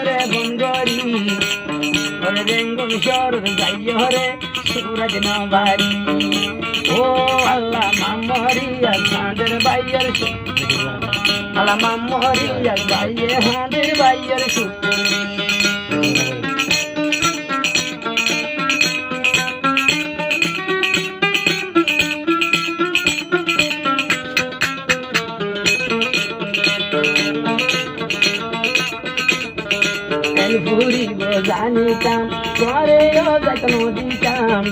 রে বঙ্গরি ওরে রেঙ্গুন শহর যাইও রে সুরজ নবারি ও আল্লাহ মামরিয়া হাঁদের বাইয়ের আল্লাহ মামরিয়া বাইয়ে হাঁদের বাইয়ের সুপুরি ভুরিব জানিতাম ঘরে যাইত নদীতাম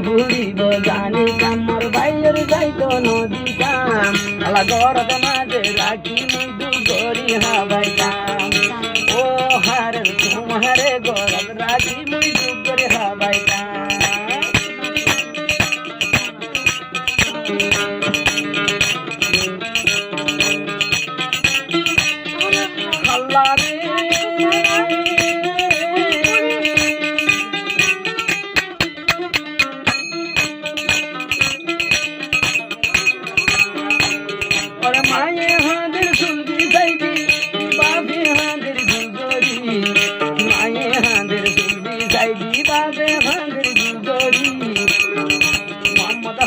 ভুরিব জানিতাম মোর বাইয়ের যাইত নদীতাম আলা গরদ মাঝে রাখি মুদু গরি হাবাইতাম ও হারে তোমারে গরদ রাখি মুদু গরি হাবাইতাম আল্লাহ রে মায়ে হাঁদের সুলদি যাইবি বাপে হাঁদের গুজরি মায়ে হাঁদের সুলদি যাইবি বাপে হাঁদের গুজরি মোহাম্মদ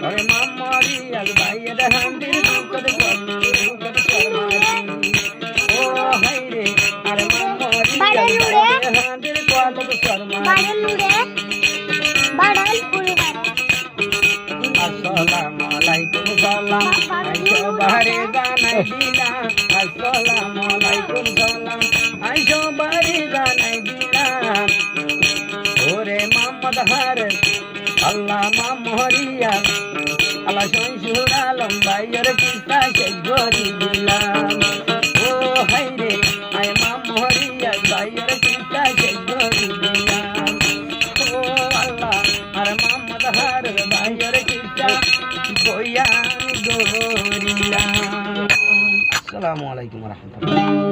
আরে মামারি আল ভাইয়ের হাঁদের দুকর ও হাইরে আরে মামারি হাঁদের কত শর্মা আসসালামু আলাইকুম সালাম আইসো বারে জানাই দিলাম আসসালামু আলাইকুম সালাম আইসো বারে জানাই দিলাম ওরে মোহাম্মদ হারে আল্লাহ মামরিয়া আল্লাহ শমসুর আলম ভাইয়ের কিস্তা শেষ করে দিলাম ও হাইরে আয় মামরিয়া ভাইয়ের কিস্তা শেষ করে দিলাম ও আল্লাহ আর মোহাম্মদ হারে ভাইয়ের কিস্তা বয়ান গরিলাম। আসসালামু আলাইকুম ওয়া রাহমাতুল্লাহ।